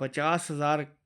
50,000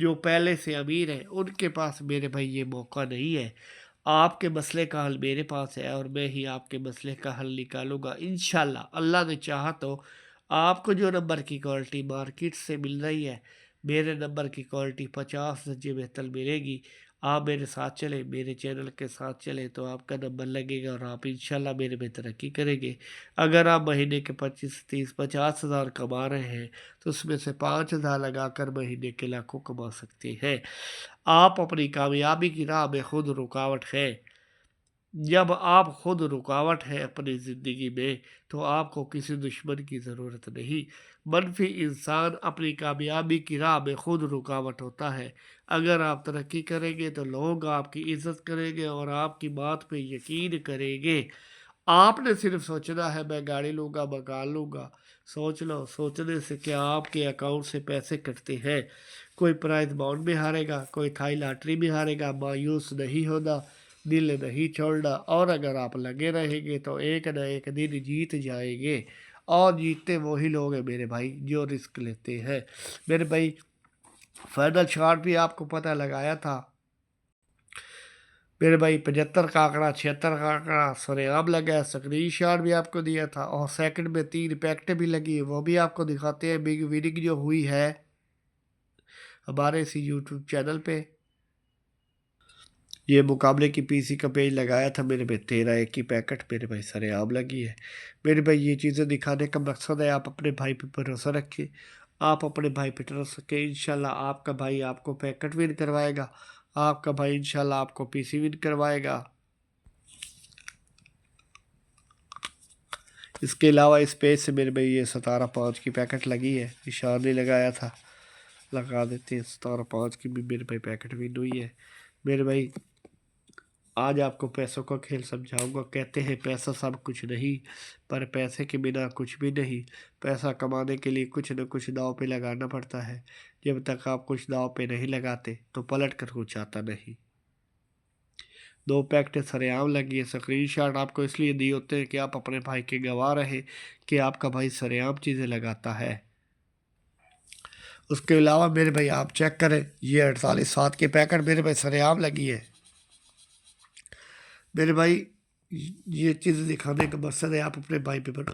جو پہلے سے امیر ہیں ان کے پاس میرے بھائی یہ موقع نہیں ہے۔ آپ کے مسئلے کا حل میرے پاس ہے اور میں ہی آپ کے مسئلے کا حل نکالوں گا انشاءاللہ۔ اللہ نے چاہا تو آپ کو جو نمبر کی کوالٹی مارکیٹ سے مل رہی ہے، میرے نمبر کی کوالٹی 50 درجے بہتر ملے گی۔ آپ میرے ساتھ چلیں، میرے چینل کے ساتھ چلیں تو آپ کا نمبر لگے گا اور آپ انشاءاللہ میرے میں ترقی کریں گے۔ اگر آپ مہینے کے 25 30 50 ہزار کما رہے ہیں تو اس میں سے 5,000 لگا کر مہینے کے لاکھوں کما سکتے ہیں۔ آپ اپنی کامیابی کی راہ میں خود رکاوٹ ہیں۔ جب آپ خود رکاوٹ ہے اپنی زندگی میں تو آپ کو کسی دشمن کی ضرورت نہیں۔ منفی انسان اپنی کامیابی کی راہ میں خود رکاوٹ ہوتا ہے۔ اگر آپ ترقی کریں گے تو لوگ آپ کی عزت کریں گے اور آپ کی بات پہ یقین کریں گے۔ آپ نے صرف سوچنا ہے میں گاڑی لوں گا، مکان لوں گا۔ سوچ لو، سوچنے سے کیا آپ کے اکاؤنٹ سے پیسے کٹتے ہیں۔ کوئی پرائز باؤنڈ میں ہارے گا، کوئی تھائی لاٹری میں ہارے گا۔ مایوس نہیں ہونا، دل نہیں چھوڑنا، اور اگر آپ لگے رہیں گے تو ایک نہ ایک دن جیت جائیں گے۔ اور جیتتے وہی لوگ ہیں میرے بھائی جو رسک لیتے ہیں۔ میرے بھائی فائنل شاٹ بھی آپ کو پتہ لگایا تھا میرے بھائی، 75 کا آنکڑا، 76 کا آنکڑا سریعام لگا ہے۔ اسکرین شاٹ بھی آپ کو دیا تھا اور سیکنڈ میں 3 پیکٹ بھی لگی ہے، وہ بھی آپ کو دکھاتے ہیں۔ بگ وننگ جو ہوئی ہے ہمارے اسی یوٹیوب چینل پہ، یہ مقابلے کی پی سی کا پیج لگایا تھا میرے بھائی، 13 کی پیکٹ میرے بھائی سریعام لگی ہے۔ میرے بھائی یہ چیزیں دکھانے کا مقصد ہے آپ اپنے بھائی پہ بھروسہ رکھیں، آپ اپنے بھائی پہ ٹرسٹ رکھیں۔ انشاءاللہ آپ کا بھائی آپ کو پیکٹ ون کروائے گا، آپ کا بھائی انشاءاللہ آپ کو پی سی ون کروائے گا۔ اس کے علاوہ اس پیج سے میرے بھائی یہ 17/5 کی پیکٹ لگی ہے، نشان نہیں لگایا تھا، لگا دیتے ہیں۔ 17/5 کی بھی میرے بھائی پیکٹ ون ہوئی ہے۔ میرے بھائی آج آپ کو پیسوں کا کھیل سمجھاؤں گا۔ کہتے ہیں پیسہ سب کچھ نہیں، پر پیسے کے بنا کچھ بھی نہیں۔ پیسہ کمانے کے لیے کچھ نہ کچھ داؤ پہ لگانا پڑتا ہے۔ جب تک آپ کچھ داؤ پہ نہیں لگاتے تو پلٹ کر کچھ آتا نہیں۔ 2 پیکٹیں سریعام لگی ہے۔ اسکرین شاٹ آپ کو اس لیے دی ہوتے ہیں کہ آپ اپنے بھائی کے گواہ رہیں کہ آپ کا بھائی سریعام چیزیں لگاتا ہے۔ اس کے علاوہ میرے بھائی آپ چیک کریں، یہ 48/7 کی پیکٹ میرے بھائی سریعام لگی ہے۔ میرے بھائی یہ چیز دکھانے کا مقصد ہے آپ اپنے بھائی پہ بنا،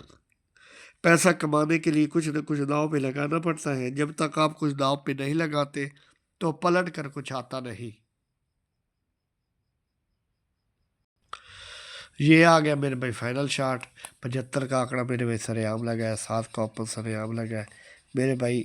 پیسہ کمانے کے لیے کچھ نہ کچھ داؤ پہ لگانا پڑتا ہے۔ جب تک آپ کچھ داؤ پہ نہیں لگاتے تو پلٹ کر کچھ آتا نہیں۔ یہ آ گیا میرے بھائی فائنل شاٹ، 75 کا آنکڑا میرے بھائی سریعام لگا ہے، 7 کا اوپن سریعام لگا ہے۔ میرے بھائی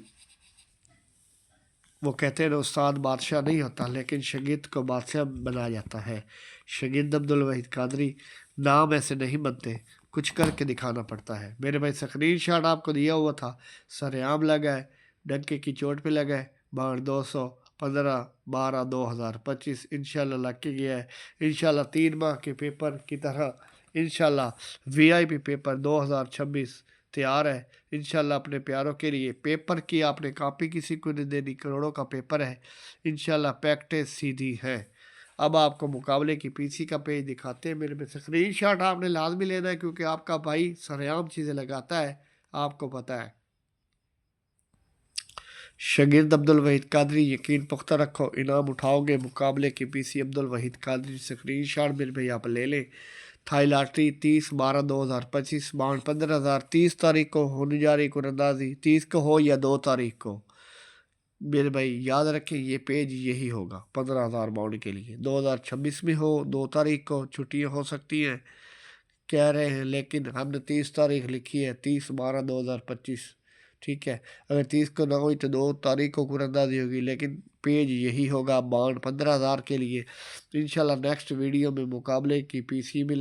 وہ کہتے ہیں نا استاد بادشاہ نہیں ہوتا لیکن شاگرد کو بادشاہ بنایا جاتا ہے۔ شاگرد عبدالوحید قادری نام ایسے نہیں بنتے، کچھ کر کے دکھانا پڑتا ہے۔ میرے بھائی اسکرین شاٹ آپ کو دیا ہوا تھا، سریعام لگا ہے، ڈنکے کی چوٹ پہ لگا ہے، بانڈ 215/12/2025 انشاءاللہ لگ کے گیا ہے۔ انشاءاللہ 3 ماہ کے پیپر کی طرح انشاءاللہ VIP پیپر 2026 تیار ہے۔ انشاءاللہ اپنے پیاروں کے لیے پیپر کی آپ نے کاپی کسی کو نہیں دینی، کروڑوں کا پیپر ہے۔ انشاءاللہ پیکٹیں سیدھی ہیں۔ اب آپ کو مقابلے کی پی سی کا پیج دکھاتے ہیں میرے میں۔ اسکرین شاٹ آپ نے لازمی لینا ہے کیونکہ آپ کا بھائی سریعام چیزیں لگاتا ہے، آپ کو پتہ ہے۔ شاگرد عبدالوحید قادری یقین پختہ رکھو، انعام اٹھاؤ گے۔ مقابلے کی P C Abdulwahid Qadri screen shot میرے بھائی آپ لے لیں۔ تھائی لاٹری 30/12/2025 بانڈ 15,000 30 تاریخ کو ہونے جا رہی قراردادی، 30 کو ہو یا 2 تاریخ کو۔ میرے بھائی یاد رکھیں یہ پیج یہی ہوگا 15,000 باؤنڈ کے لیے۔ 2026 میں ہو 2 تاریخ کو، چھٹیاں ہو سکتی ہیں کہہ رہے ہیں، لیکن ہم نے 30 تاریخ لکھی ہے، 30/12/2025، ٹھیک ہے۔ اگر 30 کو نہ ہوئی تو 2 تاریخ کو قراردادی ہوگی، لیکن پیج یہی ہوگا بانڈ 15,000 کے لیے۔ انشاءاللہ نیکسٹ ویڈیو میں مقابلے کی پی سی بھی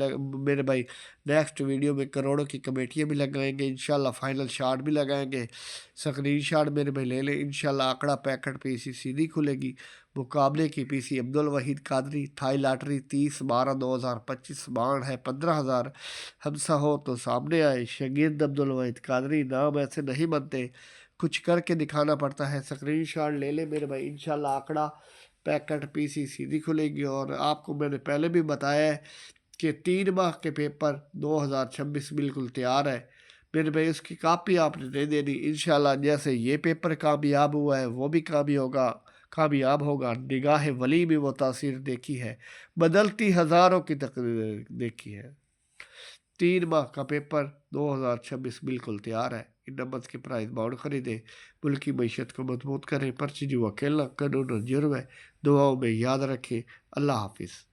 میرے بھائی نیکسٹ ویڈیو میں کروڑوں کی کمیٹیاں بھی لگائیں گے، انشاءاللہ فائنل شاٹ بھی لگائیں گے۔ اسکرین شاٹ میرے بھائی لے لیں، انشاءاللہ آنکڑا پیکٹ پی سی سیدھی کھلے گی۔ مقابلے کی P C Abdulwahid Qadri, Thai lottery 30/12/2025 bond ہے 15,000۔ ہمسا ہو تو سامنے آئے، شاگرد عبدالوحید قادری نام ایسے نہیں بنتے، کچھ کر کے دکھانا پڑتا ہے۔ اسکرین شاٹ لے لیں میرے بھائی، انشاءاللہ آنکڑا پیکٹ پی سی سیدھی کھلے گی۔ اور آپ کو میں نے پہلے بھی بتایا ہے کہ 3 ماہ کے پیپر 2026 بالکل تیار ہے میرے بھائی، اس کی کاپی آپ نے نہیں دینی۔ انشاءاللہ جیسے یہ پیپر کامیاب ہوا ہے وہ بھی کامیاب ہوگا، کامیاب ہوگا۔ نگاہ ولی میں وہ تاثیر دیکھی ہے، بدلتی ہزاروں کی تقریر دیکھی ہے۔ 3 ماہ کا پیپر 2026 بالکل تیار ہے۔ ان نمبرز کے پرائز باؤنڈ خریدیں، ملکی معیشت کو مضبوط کریں۔ پرچی جوا کھیلنا قانون اور جرم ہے۔ دعاؤں میں یاد رکھیں۔ اللہ حافظ۔